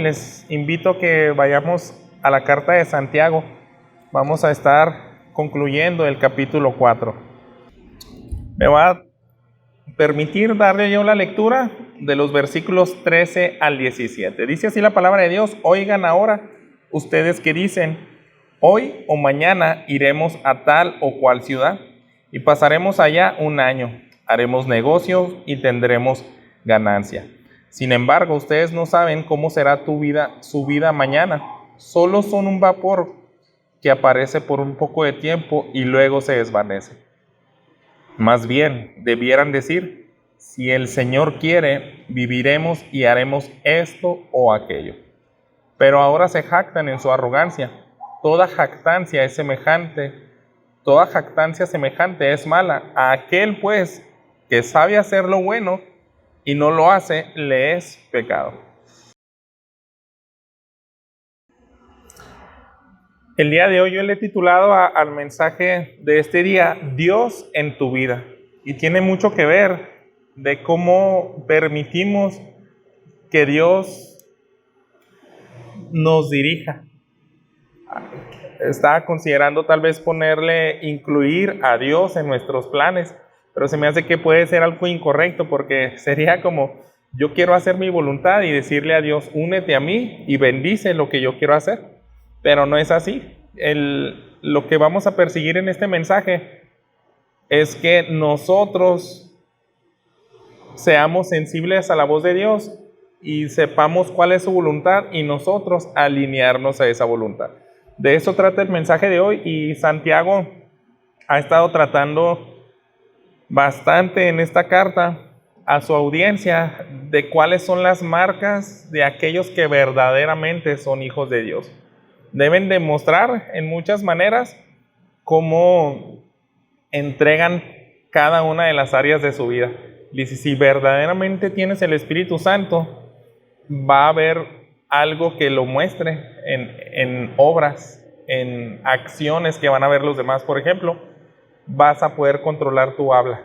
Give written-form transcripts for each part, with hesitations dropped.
les invito a que vayamos a la carta de Santiago. Vamos a estar concluyendo el capítulo 4. Me va a permitir darle yo la lectura de los versículos 13 al 17. Dice así la palabra de Dios: oigan ahora ustedes que dicen, hoy o mañana iremos a tal o cual ciudad y pasaremos allá un año, haremos negocios y tendremos ganancia. Sin embargo, ustedes no saben cómo será su vida mañana. Solo son un vapor que aparece por un poco de tiempo y luego se desvanece. Más bien, debieran decir, si el Señor quiere, viviremos y haremos esto o aquello. Pero ahora se jactan en su arrogancia. Toda jactancia semejante es mala. A aquel pues que sabe hacer lo bueno y no lo hace, le es pecado. El día de hoy yo le he titulado al mensaje de este día, Dios en tu vida. Y tiene mucho que ver de cómo permitimos que Dios nos dirija. Estaba considerando tal vez incluir a Dios en nuestros planes, pero se me hace que puede ser algo incorrecto, porque sería como, yo quiero hacer mi voluntad y decirle a Dios, únete a mí y bendice lo que yo quiero hacer. Pero no es así. Lo que vamos a perseguir en este mensaje es que nosotros seamos sensibles a la voz de Dios y sepamos cuál es su voluntad y nosotros alinearnos a esa voluntad. De eso trata el mensaje de hoy, y Santiago ha estado tratando bastante en esta carta a su audiencia de cuáles son las marcas de aquellos que verdaderamente son hijos de Dios. Deben demostrar en muchas maneras cómo entregan cada una de las áreas de su vida. Dice, si verdaderamente tienes el Espíritu Santo, va a haber algo que lo muestre en obras, en acciones que van a ver los demás. Por ejemplo, vas a poder controlar tu habla.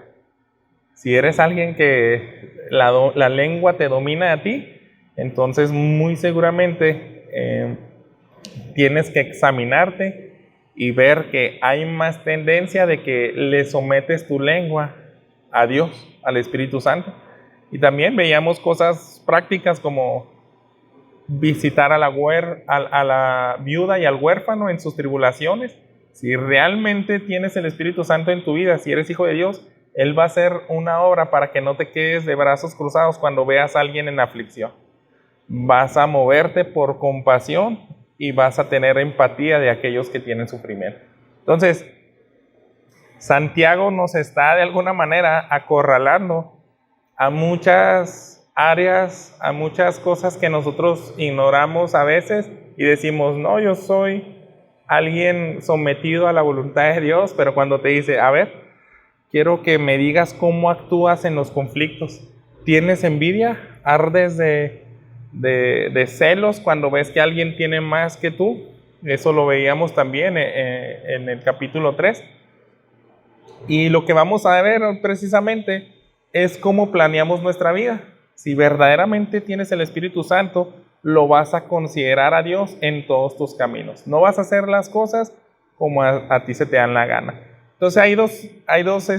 Si eres alguien que la lengua te domina a ti, entonces muy seguramente tienes que examinarte y ver que hay más tendencia de que le sometes tu lengua a Dios, al Espíritu Santo. Y también veíamos cosas prácticas como visitar a la viuda y al huérfano en sus tribulaciones. Si realmente tienes el Espíritu Santo en tu vida, si eres hijo de Dios, Él va a hacer una obra para que no te quedes de brazos cruzados cuando veas a alguien en aflicción. Vas a moverte por compasión y vas a tener empatía de aquellos que tienen sufrimiento. Entonces, Santiago nos está de alguna manera acorralando a muchas áreas, a muchas cosas que nosotros ignoramos a veces y decimos, no, yo soy alguien sometido a la voluntad de Dios, pero cuando te dice, a ver, quiero que me digas cómo actúas en los conflictos. ¿Tienes envidia? ¿Ardes de celos cuando ves que alguien tiene más que tú? Eso lo veíamos también en el capítulo 3. Y lo que vamos a ver precisamente es cómo planeamos nuestra vida. Si verdaderamente tienes el Espíritu Santo, lo vas a considerar a Dios en todos tus caminos. No vas a hacer las cosas como a ti se te dan la gana. Entonces hay dos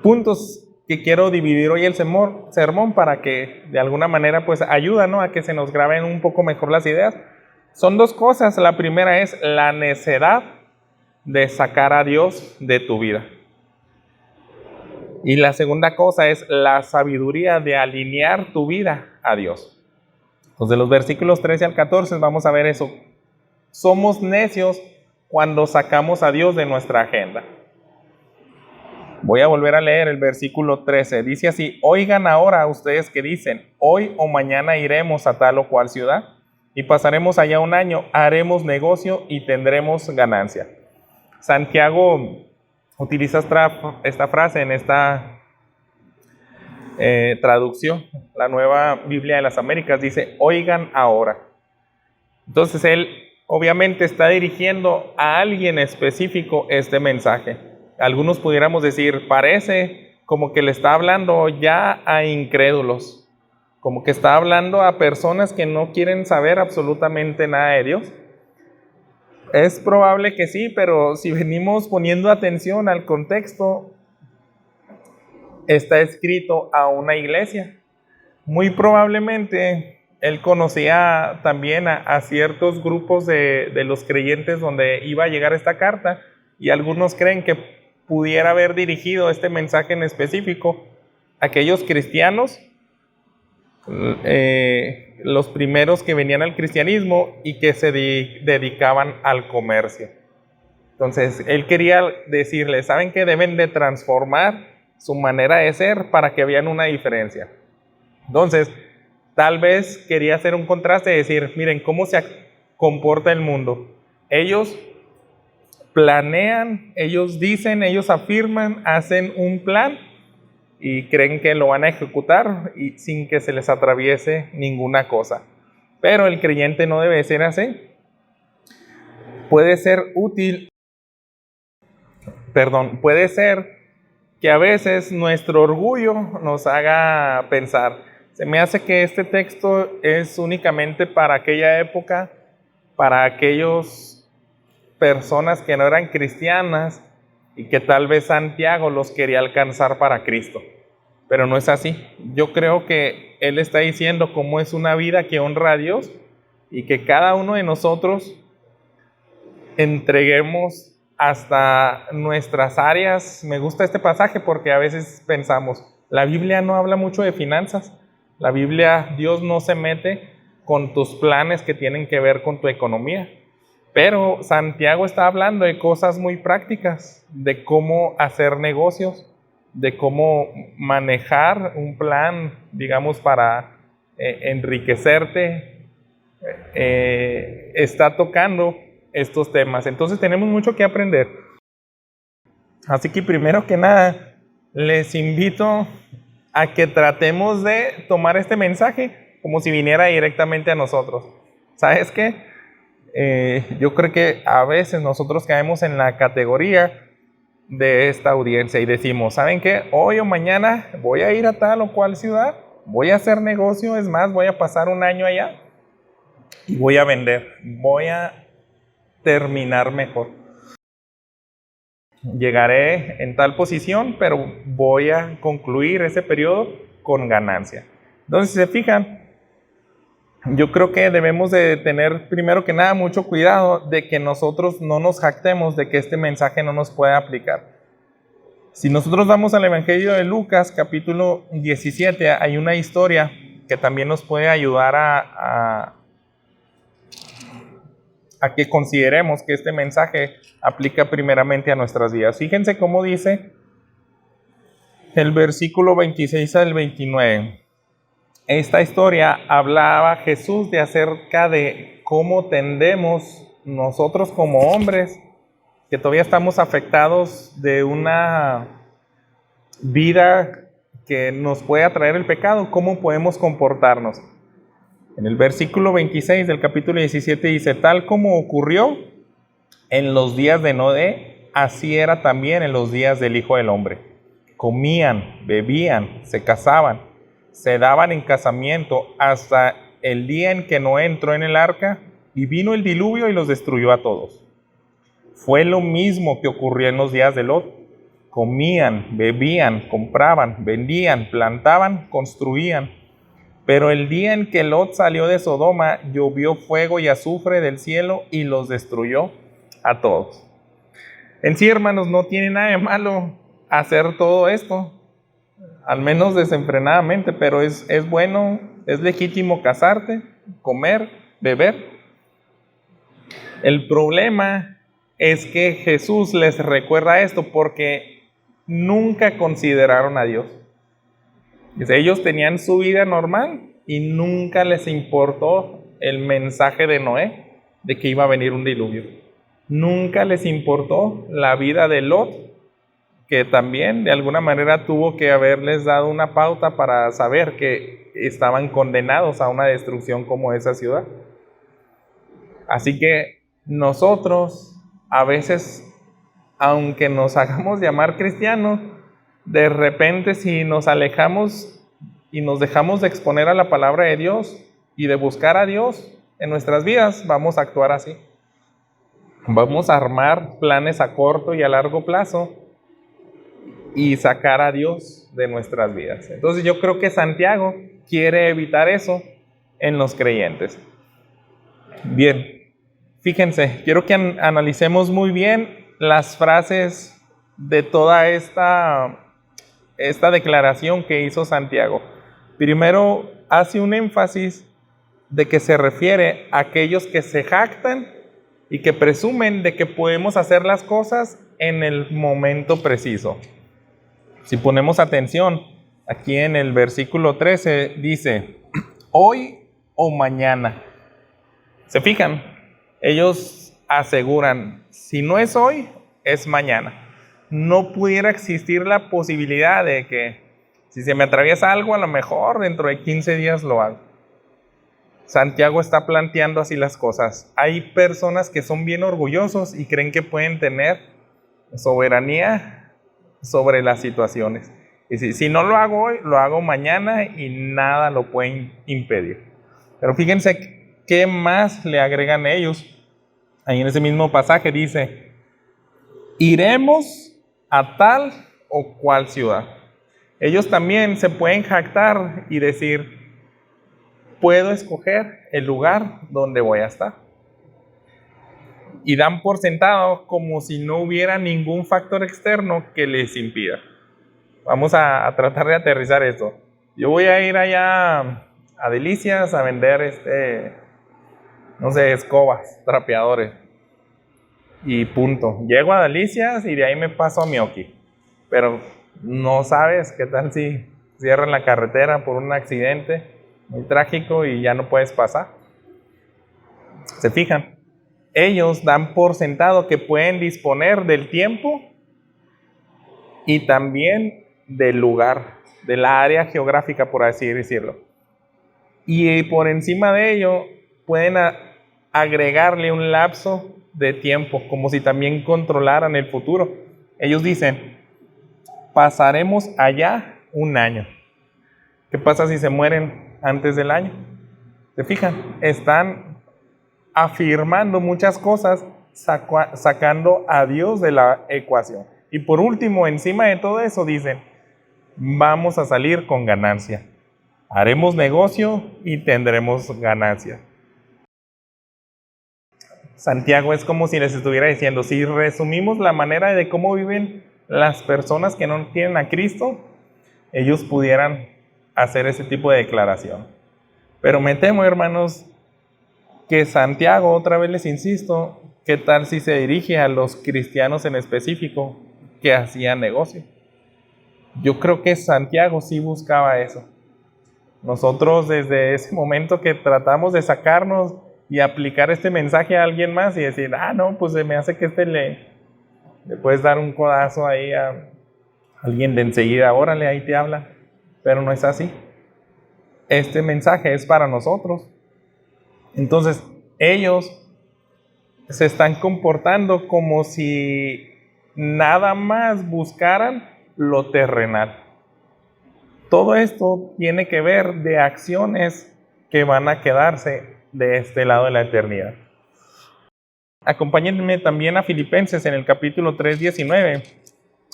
puntos que quiero dividir hoy el sermón para que de alguna manera pues ayuda, ¿no?, a que se nos graben un poco mejor las ideas. Son dos cosas. La primera es la necedad de sacar a Dios de tu vida. Y la segunda cosa es la sabiduría de alinear tu vida a Dios. Entonces, de los versículos 13 al 14 vamos a ver eso. Somos necios cuando sacamos a Dios de nuestra agenda. Voy a volver a leer el versículo 13. Dice así: oigan ahora ustedes que dicen, hoy o mañana iremos a tal o cual ciudad y pasaremos allá un año, haremos negocio y tendremos ganancia. Santiago utiliza esta frase en esta traducción, la Nueva Biblia de las Américas, dice, oigan ahora. Entonces él obviamente está dirigiendo a alguien específico este mensaje. Algunos pudiéramos decir, parece como que le está hablando ya a incrédulos. como que está hablando a personas que no quieren saber absolutamente nada de Dios. Es probable que sí, pero si venimos poniendo atención al contexto, está escrito a una iglesia. Muy probablemente él conocía también a ciertos grupos de los creyentes donde iba a llegar esta carta, y algunos creen que pudiera haber dirigido este mensaje en específico a aquellos cristianos, los primeros que venían al cristianismo y que se dedicaban al comercio. Entonces él quería decirles, ¿saben qué? Deben de transformar su manera de ser para que vean una diferencia. Entonces, tal vez quería hacer un contraste y decir, miren cómo se comporta el mundo. Ellos planean, ellos dicen, ellos afirman, hacen un plan y creen que lo van a ejecutar y sin que se les atraviese ninguna cosa. Pero el creyente no debe ser así. Puede ser que a veces nuestro orgullo nos haga pensar, se me hace que este texto es únicamente para aquella época, para aquellas personas que no eran cristianas y que tal vez Santiago los quería alcanzar para Cristo. Pero no es así. Yo creo que él está diciendo cómo es una vida que honra a Dios y que cada uno de nosotros entreguemos hasta nuestras áreas. Me gusta este pasaje porque a veces pensamos, la Biblia no habla mucho de finanzas. La Biblia, Dios no se mete con tus planes que tienen que ver con tu economía. Pero Santiago está hablando de cosas muy prácticas, de cómo hacer negocios, de cómo manejar un plan, digamos, para enriquecerte. Está tocando estos temas. Entonces tenemos mucho que aprender. Así que primero que nada, les invito a que tratemos de tomar este mensaje como si viniera directamente a nosotros. ¿Sabes qué? Yo creo que a veces nosotros caemos en la categoría de esta audiencia y decimos, ¿saben qué? Hoy o mañana voy a ir a tal o cual ciudad, voy a hacer negocio, es más, voy a pasar un año allá y voy a vender, voy a terminar mejor. Llegaré en tal posición, pero voy a concluir ese periodo con ganancia. Entonces, si se fijan, yo creo que debemos de tener primero que nada mucho cuidado de que nosotros no nos jactemos de que este mensaje no nos pueda aplicar. Si nosotros vamos al Evangelio de Lucas, capítulo 17, hay una historia que también nos puede ayudar a que consideremos que este mensaje aplica primeramente a nuestras vidas. Fíjense cómo dice el versículo 26 al 29. Esta historia hablaba Jesús de acerca de cómo tendemos nosotros como hombres, que todavía estamos afectados de una vida que nos puede atraer el pecado, cómo podemos comportarnos. En el versículo 26 del capítulo 17 dice, tal como ocurrió en los días de Noé, así era también en los días del Hijo del Hombre. Comían, bebían, se casaban, se daban en casamiento hasta el día en que Noé entró en el arca y vino el diluvio y los destruyó a todos. Fue lo mismo que ocurrió en los días de Lot. Comían, bebían, compraban, vendían, plantaban, construían. Pero el día en que Lot salió de Sodoma, llovió fuego y azufre del cielo y los destruyó a todos. En sí, hermanos, no tiene nada de malo hacer todo esto, al menos desenfrenadamente, pero es bueno, es legítimo casarte, comer, beber. El problema es que Jesús les recuerda esto porque nunca consideraron a Dios. Dice, ellos tenían su vida normal y nunca les importó el mensaje de Noé de que iba a venir un diluvio. Nunca les importó la vida de Lot, que también de alguna manera tuvo que haberles dado una pauta para saber que estaban condenados a una destrucción como esa ciudad. Así que nosotros a veces, aunque nos hagamos llamar cristianos, de repente si nos alejamos y nos dejamos de exponer a la palabra de Dios y de buscar a Dios en nuestras vidas, vamos a actuar así. Vamos a armar planes a corto y a largo plazo y sacar a Dios de nuestras vidas. Entonces yo creo que Santiago quiere evitar eso en los creyentes. Bien, fíjense, quiero que analicemos muy bien las frases de toda esta declaración que hizo Santiago. Primero, hace un énfasis de que se refiere a aquellos que se jactan y que presumen de que podemos hacer las cosas en el momento preciso. Si ponemos atención, aquí en el versículo 13 dice, hoy o mañana. ¿Se fijan? Ellos aseguran, si no es hoy, es mañana. No pudiera existir la posibilidad de que si se me atraviesa algo, a lo mejor dentro de 15 días lo hago. Santiago está planteando así las cosas. Hay personas que son bien orgullosos y creen que pueden tener soberanía sobre las situaciones. Y si no lo hago hoy, lo hago mañana y nada lo puede impedir. Pero fíjense qué más le agregan ellos. Ahí en ese mismo pasaje dice, iremos a tal o cual ciudad. Ellos también se pueden jactar y decir, puedo escoger el lugar donde voy a estar. Y dan por sentado como si no hubiera ningún factor externo que les impida. Vamos a tratar de aterrizar esto. Yo voy a ir allá a Delicias a vender escobas, trapeadores. Y punto. Llego a Delicias y de ahí me paso a Mioki. Pero no sabes qué tal si cierran la carretera por un accidente muy trágico y ya no puedes pasar. ¿Se fijan? Ellos dan por sentado que pueden disponer del tiempo y también del lugar, de la área geográfica, por así decirlo. Y por encima de ello pueden agregarle un lapso de tiempo, como si también controlaran el futuro. Ellos dicen, pasaremos allá un año. ¿Qué pasa si se mueren antes del año? ¿Se fijan? Están afirmando muchas cosas, sacando a Dios de la ecuación. Y por último, encima de todo eso, dicen, vamos a salir con ganancia. Haremos negocio y tendremos ganancia. Santiago es como si les estuviera diciendo, si resumimos la manera de cómo viven las personas que no tienen a Cristo, ellos pudieran hacer ese tipo de declaración. Pero me temo, hermanos, que Santiago, otra vez les insisto, ¿qué tal si se dirige a los cristianos en específico que hacían negocio? Yo creo que Santiago sí buscaba eso. Nosotros desde ese momento que tratamos de sacarnos y aplicar este mensaje a alguien más y decir, no, pues se me hace que le puedes dar un codazo ahí a alguien de enseguida, órale, ahí te habla. Pero no es así. Este mensaje es para nosotros. Entonces, ellos se están comportando como si nada más buscaran lo terrenal. Todo esto tiene que ver de acciones que van a quedarse de este lado de la eternidad. Acompáñenme también a Filipenses en el capítulo 3:19.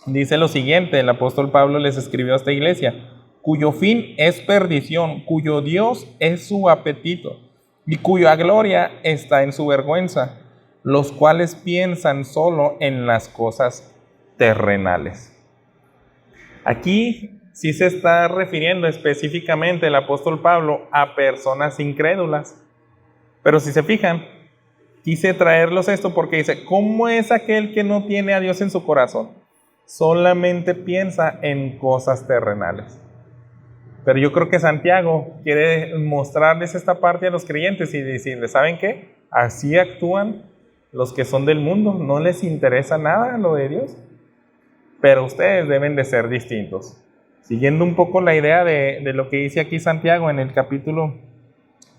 Dice lo siguiente, el apóstol Pablo les escribió a esta iglesia, cuyo fin es perdición, cuyo Dios es su apetito y cuya gloria está en su vergüenza, los cuales piensan solo en las cosas terrenales. Aquí sí se está refiriendo específicamente el apóstol Pablo a personas incrédulas. Pero si se fijan, quise traerlos esto porque dice, ¿cómo es aquel que no tiene a Dios en su corazón? Solamente piensa en cosas terrenales. Pero yo creo que Santiago quiere mostrarles esta parte a los creyentes y decirles, ¿saben qué? Así actúan los que son del mundo, no les interesa nada lo de Dios. Pero ustedes deben de ser distintos. Siguiendo un poco la idea de lo que dice aquí Santiago en el capítulo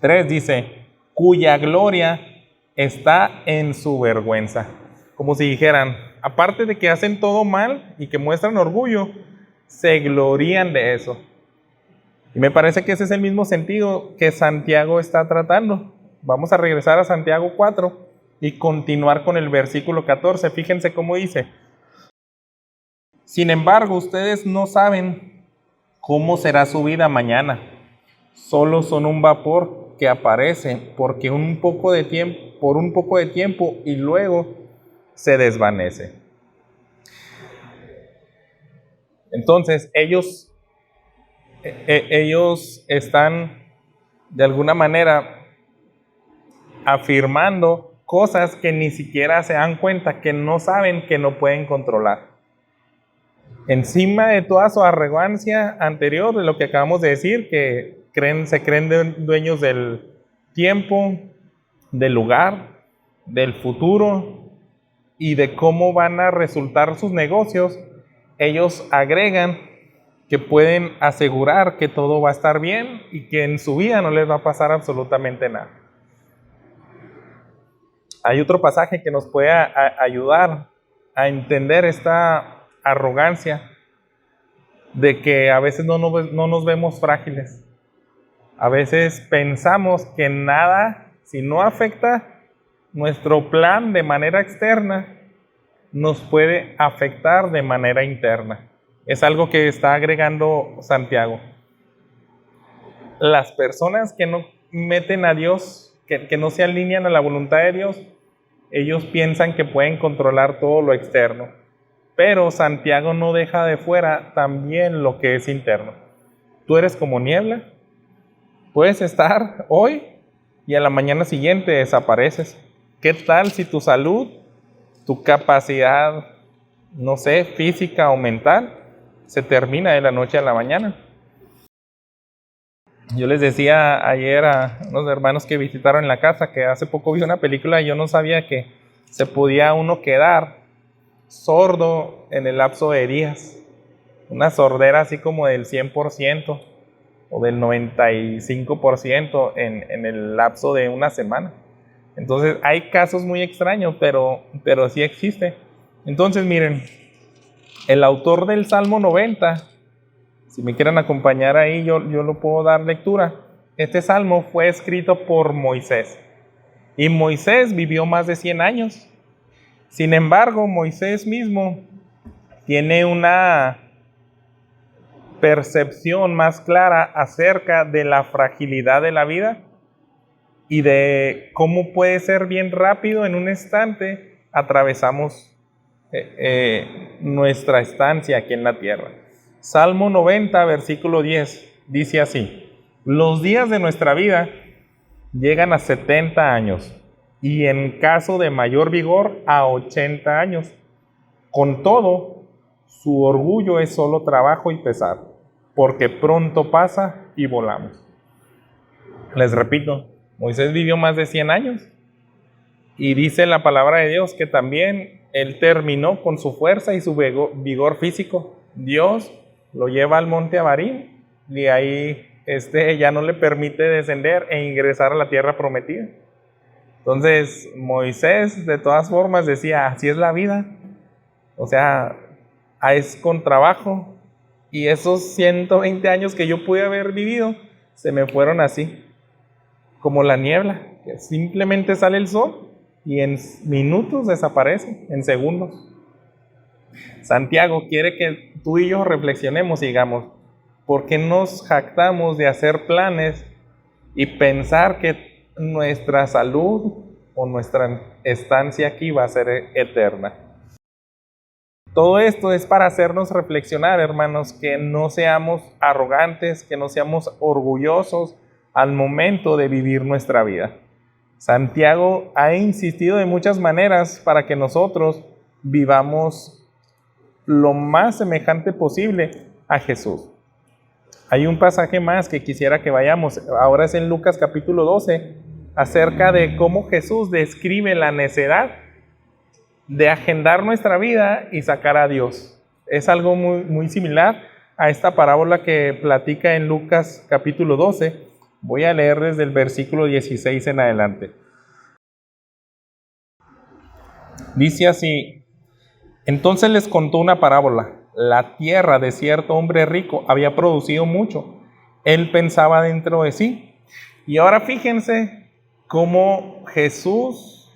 3, dice, cuya gloria está en su vergüenza. Como si dijeran, aparte de que hacen todo mal y que muestran orgullo, se glorían de eso. Y me parece que ese es el mismo sentido que Santiago está tratando. Vamos a regresar a Santiago 4 y continuar con el versículo 14. Fíjense cómo dice: sin embargo, ustedes no saben cómo será su vida mañana. Solo son un vapor que aparece por un poco de tiempo y luego se desvanece. Entonces, ellos están de alguna manera afirmando cosas que ni siquiera se dan cuenta, que no saben, que no pueden controlar. Encima de toda su arrogancia anterior, de lo que acabamos de decir, que se creen dueños del tiempo, del lugar, del futuro y de cómo van a resultar sus negocios, ellos agregan que pueden asegurar que todo va a estar bien y que en su vida no les va a pasar absolutamente nada. Hay otro pasaje que nos puede ayudar a entender esta arrogancia de que a veces no nos vemos frágiles. A veces pensamos que nada, si no afecta nuestro plan de manera externa, nos puede afectar de manera interna. Es algo que está agregando Santiago. Las personas que no meten a Dios, que no se alinean a la voluntad de Dios, ellos piensan que pueden controlar todo lo externo. Pero Santiago no deja de fuera también lo que es interno. Tú eres como niebla. Puedes estar hoy y a la mañana siguiente desapareces. ¿Qué tal si tu salud, tu capacidad, no sé, física o mental, se termina de la noche a la mañana? Yo les decía ayer a unos hermanos que visitaron la casa que hace poco vi una película y yo no sabía que se podía uno quedar sordo en el lapso de días. Una sordera así como del 100% o del 95% en el lapso de una semana. Entonces hay casos muy extraños, pero sí existe. Entonces miren, el autor del Salmo 90, si me quieren acompañar ahí, yo lo puedo dar lectura. Este salmo fue escrito por Moisés. Y Moisés vivió más de 100 años. Sin embargo, Moisés mismo tiene una percepción más clara acerca de la fragilidad de la vida y de cómo puede ser bien rápido en un instante atravesamos nuestra estancia aquí en la tierra. Salmo 90, versículo 10, dice así: los días de nuestra vida llegan a 70 años y en caso de mayor vigor a 80 años. Con todo, su orgullo es solo trabajo y pesar, porque pronto pasa y volamos. Les repito, Moisés vivió más de 100 años y dice la palabra de Dios que también él terminó con su fuerza y su vigor físico. Dios lo lleva al monte Abarim y ahí ya no le permite descender e ingresar a la tierra prometida. Entonces Moisés de todas formas decía, así es la vida, o sea, es con trabajo, y esos 120 años que yo pude haber vivido se me fueron así, como la niebla, que simplemente sale el sol y en minutos desaparece, en segundos. Santiago quiere que tú y yo reflexionemos y digamos, ¿por qué nos jactamos de hacer planes y pensar que nuestra salud o nuestra estancia aquí va a ser eterna? Todo esto es para hacernos reflexionar, hermanos, que no seamos arrogantes, que no seamos orgullosos al momento de vivir nuestra vida. Santiago ha insistido de muchas maneras para que nosotros vivamos lo más semejante posible a Jesús. Hay un pasaje más que quisiera que vayamos, ahora es en Lucas capítulo 12, acerca de cómo Jesús describe la necedad de agendar nuestra vida y sacar a Dios. Es algo muy, muy similar a esta parábola que platica en Lucas capítulo 12. Voy a leer desde el versículo 16 en adelante. Dice así: entonces les contó una parábola. La tierra de cierto hombre rico había producido mucho, Él pensaba dentro de sí. Y ahora fíjense cómo Jesús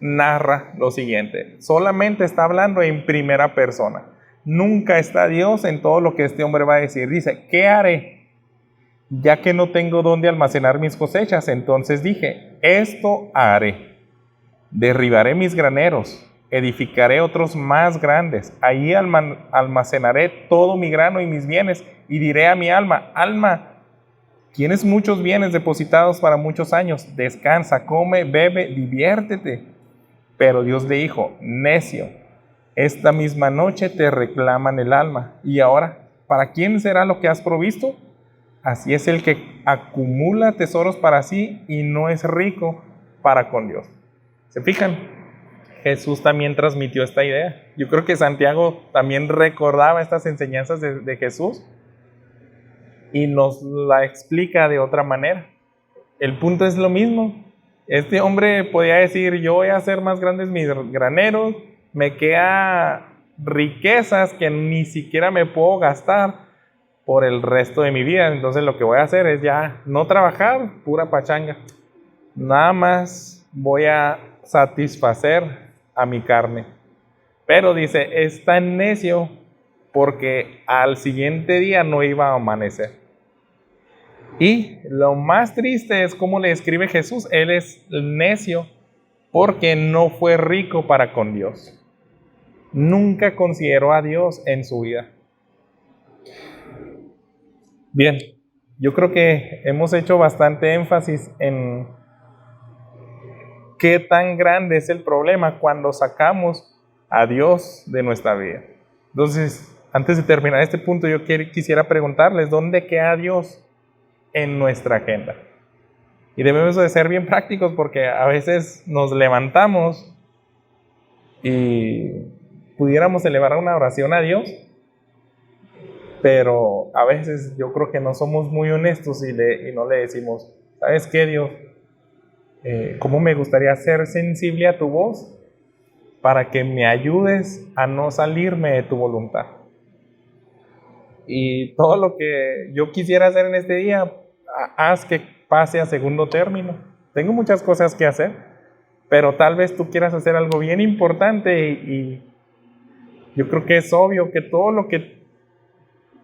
narra lo siguiente. Solamente está hablando en primera persona. Nunca está Dios en todo lo que este hombre va a decir. Dice, ¿qué haré? Ya que no tengo dónde almacenar mis cosechas, entonces dije, esto haré. Derribaré mis graneros, edificaré otros más grandes. Allí almacenaré todo mi grano y mis bienes, y diré a mi alma, alma, tienes muchos bienes depositados para muchos años. Descansa, come, bebe, diviértete. Pero Dios le dijo, necio, esta misma noche te reclaman el alma. Y ahora, ¿para quién será lo que has provisto? Así es el que acumula tesoros para sí y no es rico para con Dios. ¿Se fijan? Jesús también transmitió esta idea. Yo creo que Santiago también recordaba estas enseñanzas de Jesús y nos la explica de otra manera. El punto es lo mismo. Este hombre podía decir, yo voy a hacer más grandes mis graneros, me queda riquezas que ni siquiera me puedo gastar por el resto de mi vida. Entonces lo que voy a hacer es ya no trabajar, pura pachanga. Nada más voy a satisfacer a mi carne. Pero dice, es tan necio porque al siguiente día no iba a amanecer. Y lo más triste es cómo le escribe Jesús. Él es necio porque no fue rico para con Dios. Nunca consideró a Dios en su vida. Bien, yo creo que hemos hecho bastante énfasis en qué tan grande es el problema cuando sacamos a Dios de nuestra vida. Entonces, antes de terminar este punto, yo quisiera preguntarles, ¿dónde queda Dios en nuestra agenda? Y debemos de ser bien prácticos porque a veces nos levantamos y pudiéramos elevar una oración a Dios, pero a veces yo creo que no somos muy honestos y no le decimos, ¿sabes qué, Dios? ¿Cómo me gustaría ser sensible a tu voz para que me ayudes a no salirme de tu voluntad? Y todo lo que yo quisiera hacer en este día, haz que pase a segundo término. Tengo muchas cosas que hacer, pero tal vez tú quieras hacer algo bien importante y yo creo que es obvio que todo lo que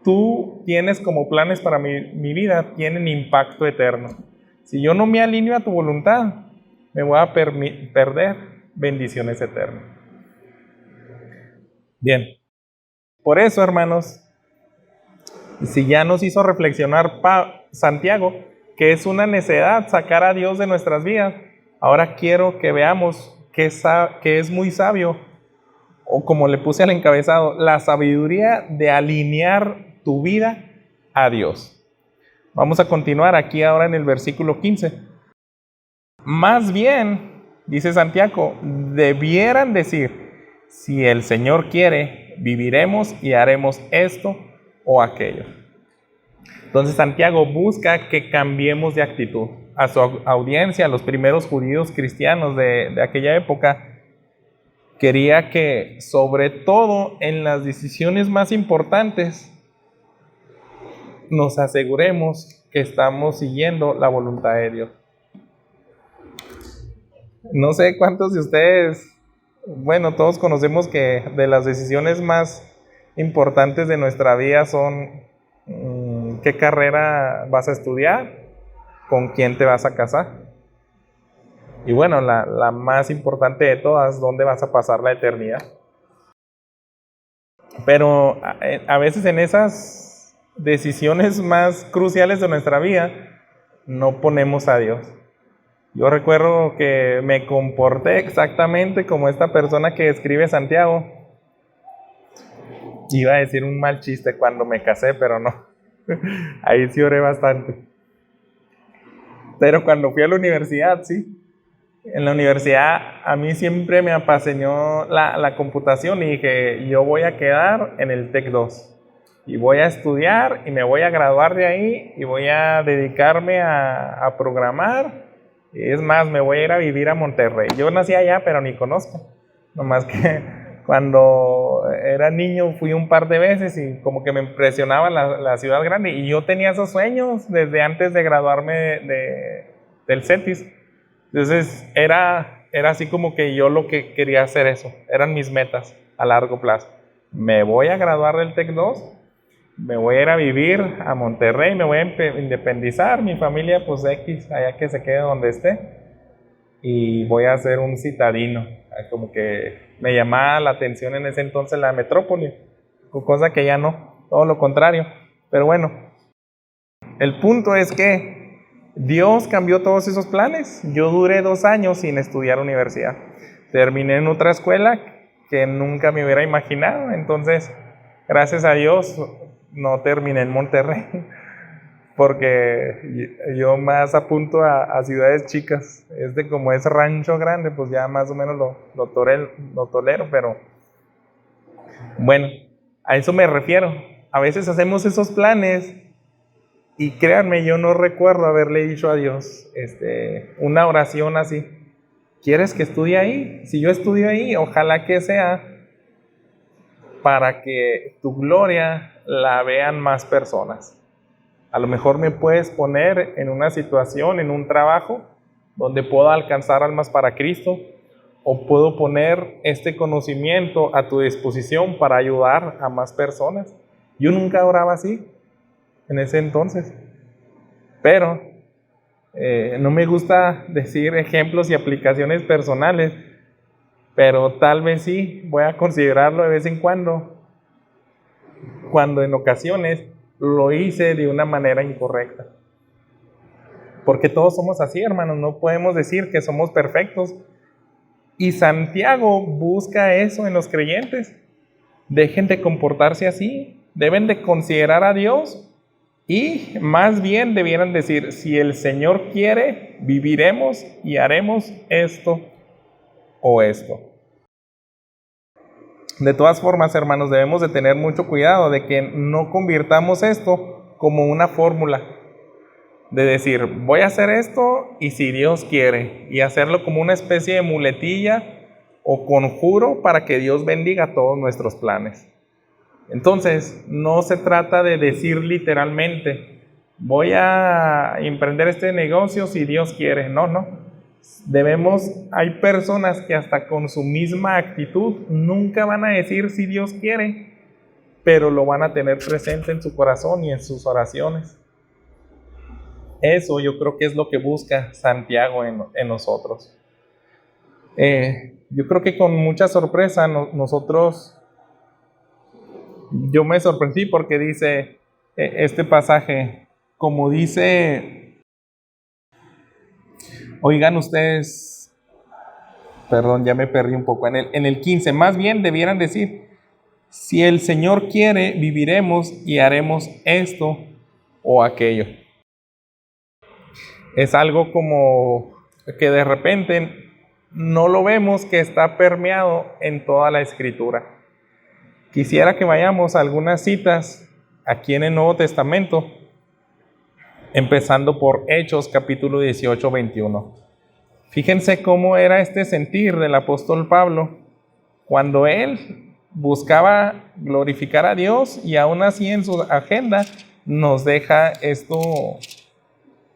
tú tienes como planes para mi vida tienen impacto eterno. Si yo no me alineo a tu voluntad, me voy a perder bendiciones eternas. Bien, por eso, hermanos, si ya nos hizo reflexionar Santiago, que es una necedad sacar a Dios de nuestras vidas, ahora quiero que veamos que es muy sabio, o como le puse al encabezado, la sabiduría de alinear tu vida a Dios. Vamos a continuar aquí ahora en el versículo 15. Más bien, dice Santiago, debieran decir, si el Señor quiere, viviremos y haremos esto o aquello. Entonces Santiago busca que cambiemos de actitud. A su audiencia, a los primeros judíos cristianos de aquella época, quería que, sobre todo en las decisiones más importantes, nos aseguremos que estamos siguiendo la voluntad de Dios. No sé cuántos de ustedes, bueno, todos conocemos que de las decisiones más importantes de nuestra vida son qué carrera vas a estudiar, con quién te vas a casar. Y bueno, la más importante de todas, dónde vas a pasar la eternidad. Pero a veces en esas decisiones más cruciales de nuestra vida, no ponemos a Dios. Yo recuerdo que me comporté exactamente como esta persona que escribe Santiago. Iba a decir un mal chiste cuando me casé, pero no. Ahí sí oré bastante. Pero cuando fui a la universidad, sí. En la universidad a mí siempre me apasionó la computación y dije, yo voy a quedar en el TEC 2. Y voy a estudiar y me voy a graduar de ahí y voy a dedicarme a programar. Y es más, me voy a ir a vivir a Monterrey. Yo nací allá, pero ni conozco. Nomás que Cuando era niño fui un par de veces y como que me impresionaba la ciudad grande, y yo tenía esos sueños desde antes de graduarme del CETIS. Entonces era así como que yo lo que quería hacer eso, eran mis metas a largo plazo. Me voy a graduar del TEC 2, me voy a ir a vivir a Monterrey, me voy a independizar, mi familia pues X, allá que se quede donde esté, y voy a ser un citadino. Como que me llamaba la atención en ese entonces la metrópoli, cosa que ya no, todo lo contrario. Pero bueno, el punto es que Dios cambió todos esos planes. Yo duré 2 años sin estudiar universidad. Terminé en otra escuela que nunca me hubiera imaginado. Entonces, gracias a Dios, no terminé en Monterrey, porque yo más apunto a ciudades chicas. Como es rancho grande, pues ya más o menos lo tolero, pero bueno, a eso me refiero. A veces hacemos esos planes y créanme, yo no recuerdo haberle dicho a Dios una oración así: ¿quieres que estudie ahí? Si yo estudio ahí, ojalá que sea para que tu gloria la vean más personas. A lo mejor me puedes poner en una situación, en un trabajo, donde pueda alcanzar almas para Cristo, o puedo poner este conocimiento a tu disposición para ayudar a más personas. Yo nunca oraba así en ese entonces, pero no me gusta decir ejemplos y aplicaciones personales, pero tal vez sí, voy a considerarlo de vez en cuando en ocasiones lo hice de una manera incorrecta. Porque todos somos así, hermanos, no podemos decir que somos perfectos. Y Santiago busca eso en los creyentes. Dejen de comportarse así, deben de considerar a Dios, y más bien debieran decir: si el Señor quiere, viviremos y haremos esto o esto. De todas formas, hermanos, debemos de tener mucho cuidado de que no convirtamos esto como una fórmula de decir: voy a hacer esto y si Dios quiere, y hacerlo como una especie de muletilla o conjuro para que Dios bendiga todos nuestros planes. Entonces, no se trata de decir literalmente: voy a emprender este negocio si Dios quiere. No. Hay personas que hasta con su misma actitud nunca van a decir si Dios quiere, pero lo van a tener presente en su corazón y en sus oraciones. Eso yo creo que es lo que busca Santiago en nosotros. Yo creo que con mucha sorpresa yo me sorprendí porque dice este pasaje, como dice, oigan ustedes, perdón, ya me perdí un poco, en el 15, más bien debieran decir: si el Señor quiere, viviremos y haremos esto o aquello. Es algo como que de repente no lo vemos, que está permeado en toda la Escritura. Quisiera que vayamos a algunas citas aquí en el Nuevo Testamento, empezando por Hechos capítulo 18, 21. Fíjense cómo era este sentir del apóstol Pablo cuando él buscaba glorificar a Dios, y aún así en su agenda nos deja esto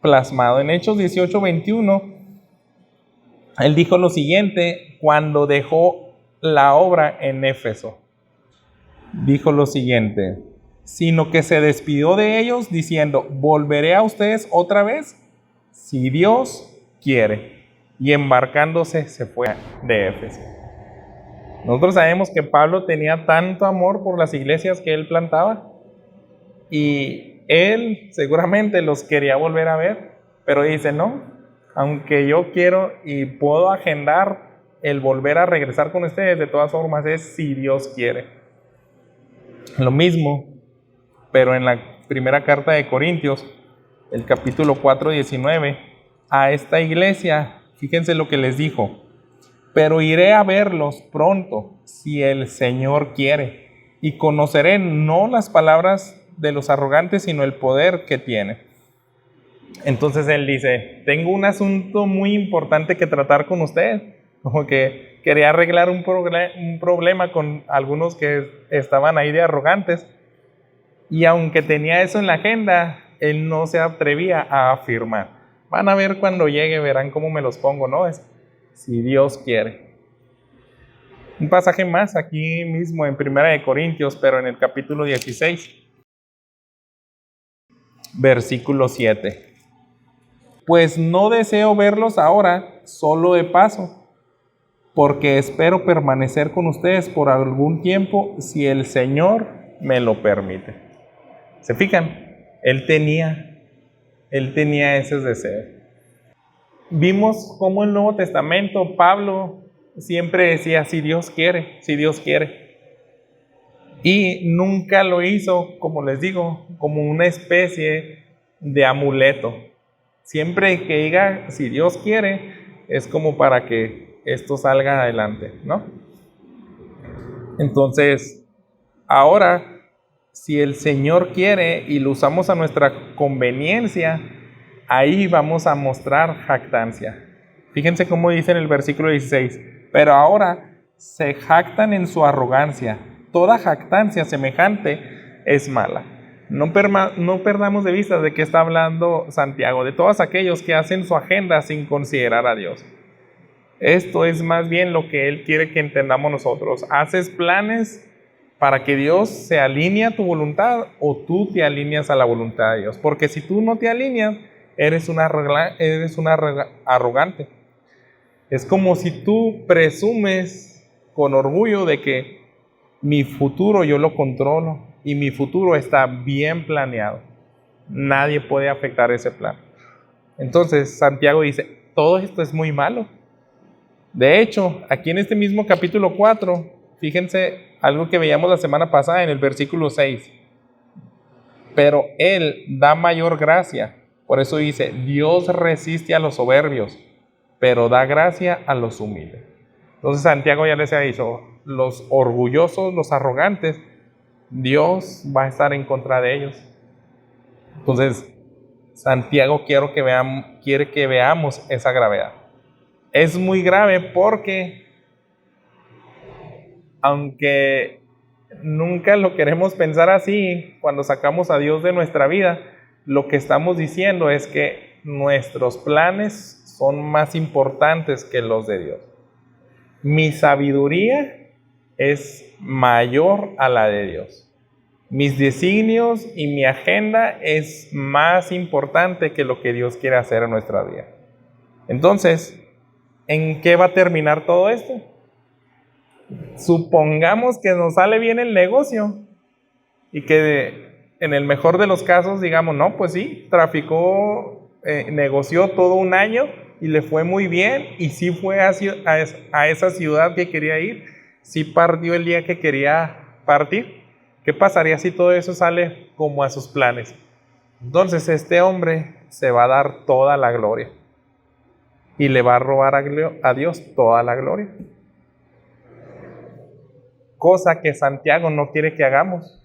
plasmado. En Hechos 18, 21, él dijo lo siguiente cuando dejó la obra en Éfeso. Dijo lo siguiente: sino que se despidió de ellos diciendo: volveré a ustedes otra vez si Dios quiere. Y embarcándose se fue de Éfeso. Nosotros sabemos que Pablo tenía tanto amor por las iglesias que él plantaba, y él seguramente los quería volver a ver, pero dice: no, aunque yo quiero y puedo agendar el volver a regresar con ustedes, de todas formas es si Dios quiere. Lo mismo, pero en la primera carta de Corintios, el capítulo 4, 19, a esta iglesia, fíjense lo que les dijo: pero iré a verlos pronto, si el Señor quiere, y conoceré no las palabras de los arrogantes, sino el poder que tiene. Entonces él dice: tengo un asunto muy importante que tratar con ustedes, como que quería arreglar un problema con algunos que estaban ahí de arrogantes. Y aunque tenía eso en la agenda, él no se atrevía a afirmar. Van a ver cuando llegue, verán cómo me los pongo, ¿no? Es si Dios quiere. Un pasaje más aquí mismo en 1 Corintios, pero en el capítulo 16, versículo 7. Pues no deseo verlos ahora, solo de paso, porque espero permanecer con ustedes por algún tiempo, si el Señor me lo permite. ¿Se fijan? Él tenía esos deseos. Vimos cómo en el Nuevo Testamento Pablo siempre decía, si Dios quiere, si Dios quiere. Y nunca lo hizo, como les digo, como una especie de amuleto. Siempre que diga, si Dios quiere, es como para que esto salga adelante, ¿no? Entonces, ahora, si el Señor quiere y lo usamos a nuestra conveniencia, ahí vamos a mostrar jactancia. Fíjense cómo dice en el versículo 16, pero ahora se jactan en su arrogancia. Toda jactancia semejante es mala. No perdamos de vista de qué está hablando Santiago, de todos aquellos que hacen su agenda sin considerar a Dios. Esto es más bien lo que Él quiere que entendamos nosotros. Haces planes para que Dios se alinee a tu voluntad o tú te alineas a la voluntad de Dios. Porque si tú no te alineas, eres una arrogante. Es como si tú presumes con orgullo de que mi futuro yo lo controlo y mi futuro está bien planeado. Nadie puede afectar ese plan. Entonces Santiago dice, todo esto es muy malo. De hecho, aquí en este mismo capítulo 4, fíjense algo que veíamos la semana pasada en el versículo 6. Pero Él da mayor gracia. Por eso dice, Dios resiste a los soberbios, pero da gracia a los humildes. Entonces Santiago ya les ha dicho, los orgullosos, los arrogantes, Dios va a estar en contra de ellos. Entonces, Santiago quiere que veamos esa gravedad. Es muy grave porque, aunque nunca lo queremos pensar así, cuando sacamos a Dios de nuestra vida, lo que estamos diciendo es que nuestros planes son más importantes que los de Dios. Mi sabiduría es mayor a la de Dios. Mis designios y mi agenda es más importante que lo que Dios quiere hacer en nuestra vida. Entonces, ¿en qué va a terminar todo esto? Supongamos que nos sale bien el negocio y que en el mejor de los casos digamos, no, pues sí, negoció todo un año y le fue muy bien y sí fue a esa ciudad que quería ir, sí partió el día que quería partir. ¿Qué pasaría si todo eso sale como a sus planes? Entonces este hombre se va a dar toda la gloria y le va a robar a Dios toda la gloria. Cosa que Santiago no quiere que hagamos.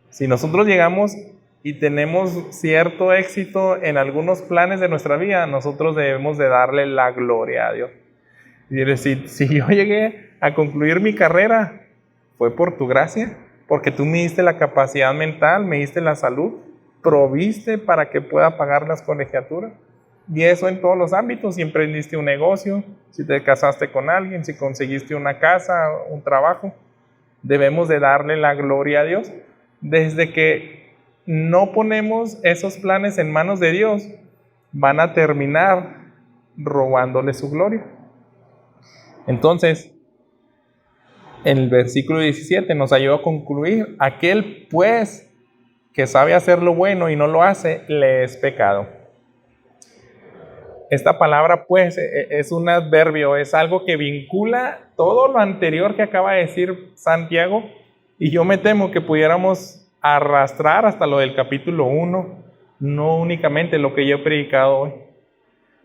Si nosotros llegamos y tenemos cierto éxito en algunos planes de nuestra vida, nosotros debemos de darle la gloria a Dios. Y decir, si yo llegué a concluir mi carrera, fue por tu gracia, porque tú me diste la capacidad mental, me diste la salud, proviste para que pueda pagar las colegiaturas. Y eso en todos los ámbitos, si emprendiste un negocio, si te casaste con alguien, si conseguiste una casa, un trabajo, debemos de darle la gloria a Dios. Desde que no ponemos esos planes en manos de Dios, van a terminar robándole su gloria. Entonces, en el versículo 17 nos ayuda a concluir, aquel pues que sabe hacer lo bueno y no lo hace, le es pecado. Esta palabra pues es un adverbio, es algo que vincula todo lo anterior que acaba de decir Santiago, y yo me temo que pudiéramos arrastrar hasta lo del capítulo 1, no únicamente lo que yo he predicado hoy.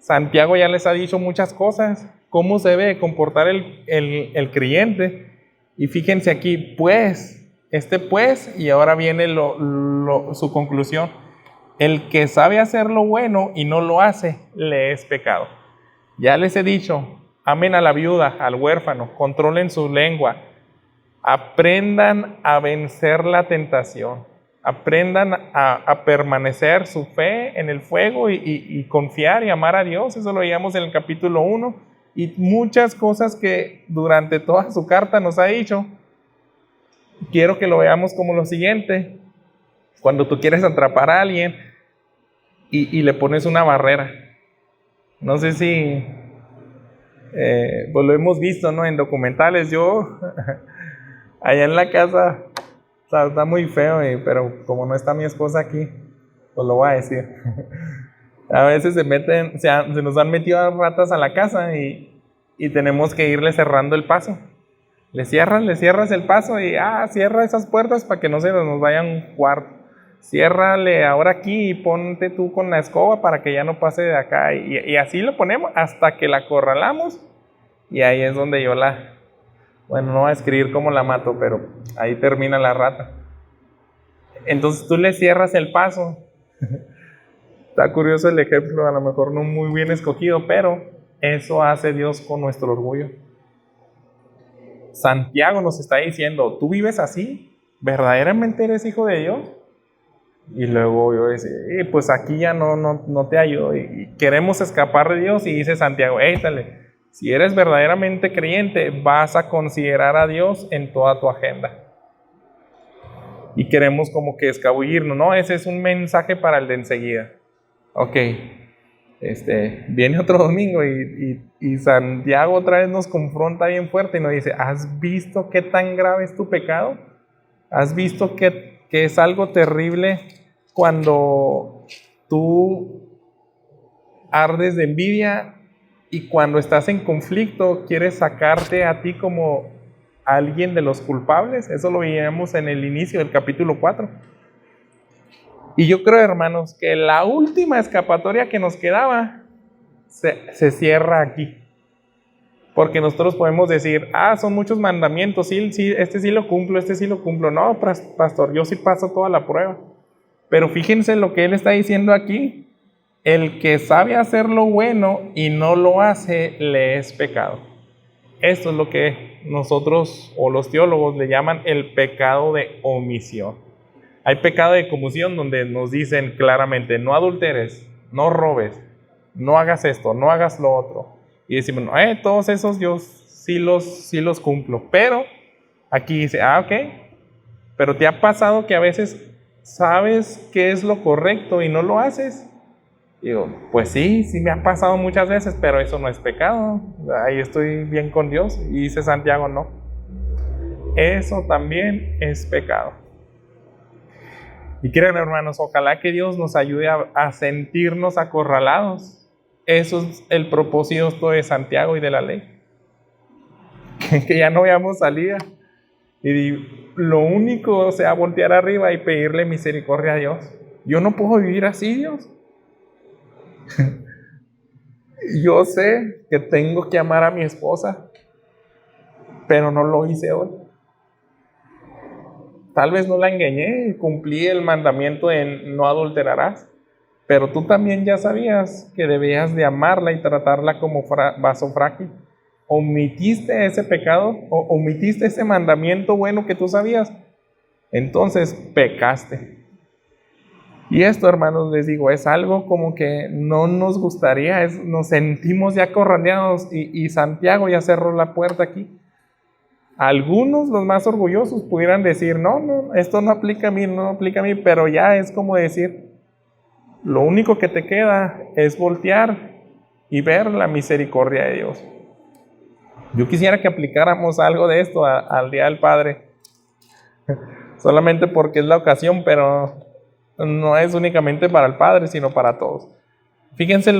Santiago ya les ha dicho muchas cosas, cómo se debe comportar el creyente, y fíjense aquí, pues, y ahora viene su conclusión. El que sabe hacer lo bueno y no lo hace, le es pecado. Ya les he dicho, amen a la viuda, al huérfano, controlen su lengua, aprendan a vencer la tentación, aprendan a permanecer su fe en el fuego y confiar y amar a Dios. Eso lo veíamos en el capítulo 1 y muchas cosas que durante toda su carta nos ha dicho. Quiero que lo veamos como lo siguiente: cuando tú quieres atrapar a alguien y le pones una barrera. No sé si pues lo hemos visto, ¿no?, en documentales. Yo allá en la casa, o sea, está muy feo, pero como no está mi esposa aquí, pues lo voy a decir. A veces se nos han metido ratas a la casa y tenemos que irle cerrando el paso. Le cierras el paso y cierra esas puertas para que no se nos vaya un cuarto. Ciérrale ahora aquí y ponte tú con la escoba para que ya no pase de acá. Y así lo ponemos hasta que la acorralamos. Y ahí es donde yo bueno, no voy a escribir cómo la mato, pero ahí termina la rata. Entonces tú le cierras el paso. Está curioso el ejemplo, a lo mejor no muy bien escogido, pero eso hace Dios con nuestro orgullo. Santiago nos está diciendo: ¿tú vives así? ¿Verdaderamente eres hijo de Dios? Y luego yo decía, pues aquí ya no te ayudo y queremos escapar de Dios. Y dice Santiago: dale, si eres verdaderamente creyente, vas a considerar a Dios en toda tu agenda. Y queremos como que escabullirnos, ¿no? Ese es un mensaje para el de enseguida. Ok, viene otro domingo y Santiago otra vez nos confronta bien fuerte y nos dice: ¿has visto qué tan grave es tu pecado? ¿Has visto que es algo terrible cuando tú ardes de envidia y cuando estás en conflicto quieres sacarte a ti como alguien de los culpables? Eso lo veíamos en el inicio del capítulo 4. Y yo creo, hermanos, que la última escapatoria que nos quedaba se cierra aquí. Porque nosotros podemos decir: son muchos mandamientos, sí, este sí lo cumplo, este sí lo cumplo. No, pastor, yo sí paso toda la prueba. Pero fíjense lo que él está diciendo aquí: el que sabe hacer lo bueno y no lo hace, le es pecado. Esto es lo que nosotros o los teólogos le llaman el pecado de omisión. Hay pecado de comisión donde nos dicen claramente: no adulteres, no robes, no hagas esto, no hagas lo otro. Y decimos: todos esos yo sí los cumplo. Pero aquí dice: ok, pero ¿te ha pasado que a veces sabes qué es lo correcto y no lo haces? Digo, pues sí me ha pasado muchas veces, pero eso no es pecado. Ahí estoy bien con Dios. Y dice Santiago: no, eso también es pecado. Y créanme, hermanos, ojalá que Dios nos ayude a sentirnos acorralados. Eso es el propósito de Santiago y de la ley. Que ya no veamos salida. Y lo único sea voltear arriba y pedirle misericordia a Dios. Yo no puedo vivir así, Dios. Yo sé que tengo que amar a mi esposa, pero no lo hice hoy. Tal vez no la engañé y cumplí el mandamiento de no adulterarás, pero tú también ya sabías que debías de amarla y tratarla como vaso frágil. Omitiste ese pecado, o omitiste ese mandamiento bueno que tú sabías, entonces pecaste. Y esto, hermanos, les digo, es algo como que no nos gustaría, nos sentimos ya acorralados y Santiago ya cerró la puerta aquí. Algunos, los más orgullosos, pudieran decir: no, esto no aplica a mí, pero ya es como decir: lo único que te queda es voltear y ver la misericordia de Dios. Yo quisiera que aplicáramos algo de esto al Día del Padre, solamente porque es la ocasión, pero no es únicamente para el Padre, sino para todos. Fíjense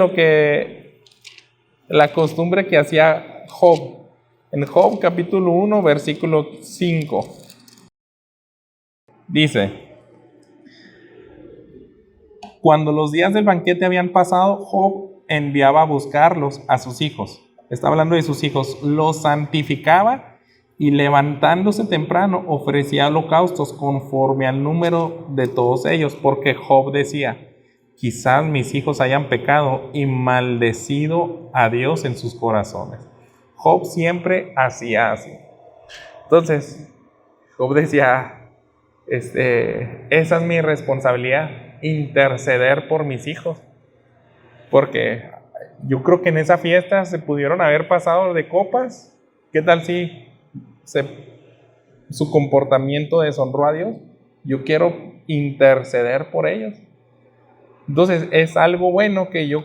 la costumbre que hacía Job. En Job capítulo 1, versículo 5, dice: cuando los días del banquete habían pasado, Job enviaba a buscarlos a sus hijos. Está hablando de sus hijos. Los santificaba y, levantándose temprano, ofrecía holocaustos conforme al número de todos ellos, porque Job decía: quizás mis hijos hayan pecado y maldecido a Dios en sus corazones. Job siempre hacía así. Entonces, Job decía, esa es mi responsabilidad, interceder por mis hijos. Porque yo creo que en esa fiesta se pudieron haber pasado de copas. ¿Qué tal si su comportamiento deshonró a Dios? Yo quiero interceder por ellos. Entonces es algo bueno que yo,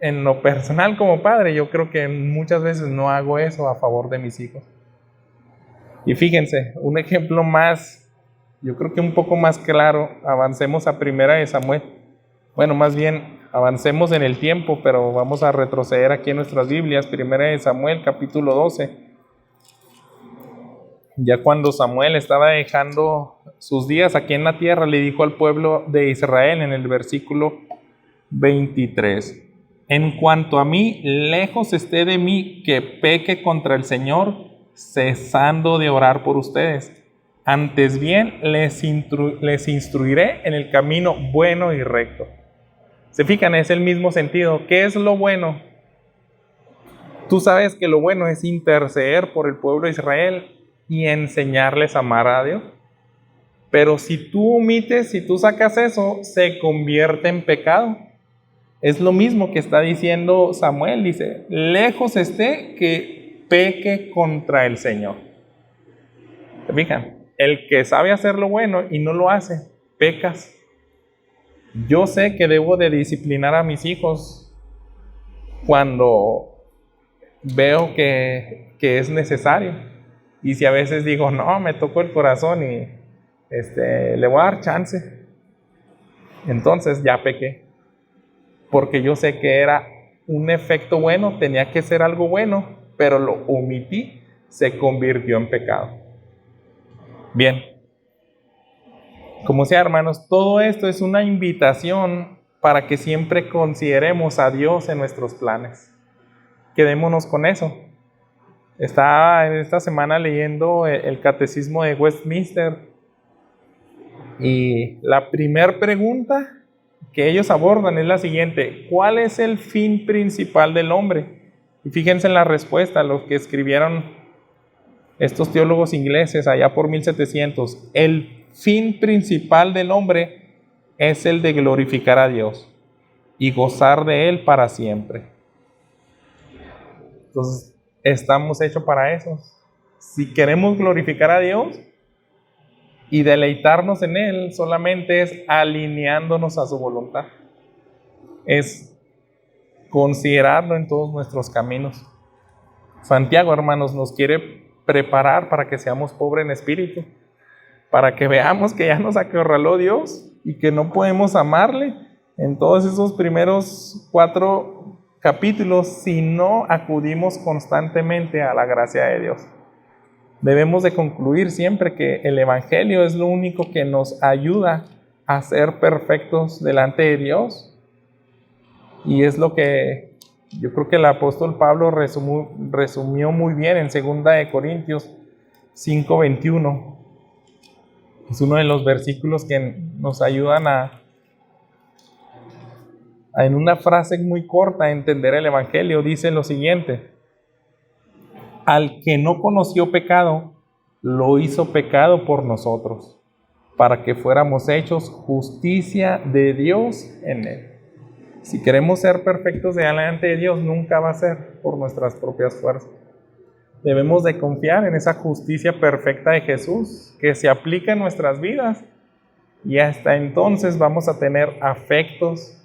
en lo personal como padre, yo creo que muchas veces no hago eso a favor de mis hijos. Y fíjense, un ejemplo más, yo creo que un poco más claro, avancemos a 1 de Samuel. Bueno, más bien, avancemos en el tiempo, pero vamos a retroceder aquí en nuestras Biblias. 1 de Samuel, capítulo 12. Ya cuando Samuel estaba dejando sus días aquí en la tierra, le dijo al pueblo de Israel en el versículo 23: en cuanto a mí, lejos esté de mí que peque contra el Señor, cesando de orar por ustedes. Antes bien, les instruiré en el camino bueno y recto. ¿Se fijan? Es el mismo sentido. ¿Qué es lo bueno? Tú sabes que lo bueno es interceder por el pueblo de Israel y enseñarles a amar a Dios. Pero si tú omites, si tú sacas eso, se convierte en pecado. Es lo mismo que está diciendo Samuel. Dice, lejos esté que peque contra el Señor. ¿Se fijan? El que sabe hacer lo bueno y no lo hace, pecas. Yo sé que debo de disciplinar a mis hijos cuando veo que es necesario. Y si a veces digo, no, me tocó el corazón y le voy a dar chance, entonces ya pequé. Porque yo sé que era un efecto bueno, tenía que ser algo bueno, pero lo omití, se convirtió en pecado. Bien. Como sea, hermanos, todo esto es una invitación para que siempre consideremos a Dios en nuestros planes. Quedémonos con eso. Estaba en esta semana leyendo el Catecismo de Westminster y la primera pregunta que ellos abordan es la siguiente: ¿cuál es el fin principal del hombre? Y fíjense en la respuesta, los que escribieron estos teólogos ingleses allá por 1700. El fin principal del hombre es el de glorificar a Dios y gozar de Él para siempre. Entonces, estamos hechos para eso. Si queremos glorificar a Dios y deleitarnos en Él, solamente es alineándonos a su voluntad. Es considerarlo en todos nuestros caminos. Santiago, hermanos, nos quiere preparar para que seamos pobres en espíritu, para que veamos que ya nos acorraló Dios y que no podemos amarle en todos esos primeros 4 capítulos si no acudimos constantemente a la gracia de Dios. Debemos de concluir siempre que el Evangelio es lo único que nos ayuda a ser perfectos delante de Dios, y es lo que yo creo que el apóstol Pablo resumió muy bien en 2 de Corintios 5:21. Es uno de los versículos que nos ayudan a en una frase muy corta entender el Evangelio. Dice lo siguiente: al que no conoció pecado, lo hizo pecado por nosotros, para que fuéramos hechos justicia de Dios en él. Si queremos ser perfectos delante de Dios, nunca va a ser por nuestras propias fuerzas. Debemos de confiar en esa justicia perfecta de Jesús que se aplica en nuestras vidas, y hasta entonces vamos a tener afectos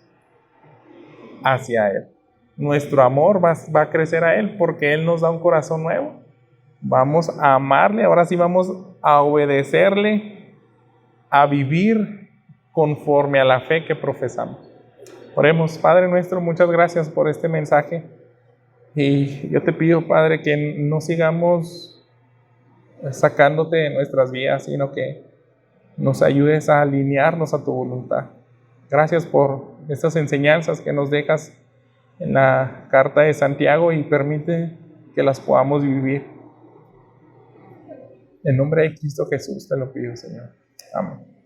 hacia Él. Nuestro amor va a crecer a Él porque Él nos da un corazón nuevo. Vamos a amarle, ahora sí vamos a obedecerle, a vivir conforme a la fe que profesamos. Oremos. Padre nuestro, muchas gracias por este mensaje. Y yo te pido, Padre, que no sigamos sacándote de nuestras vidas, sino que nos ayudes a alinearnos a tu voluntad. Gracias por estas enseñanzas que nos dejas en la carta de Santiago y permite que las podamos vivir. En nombre de Cristo Jesús te lo pido, Señor. Amén.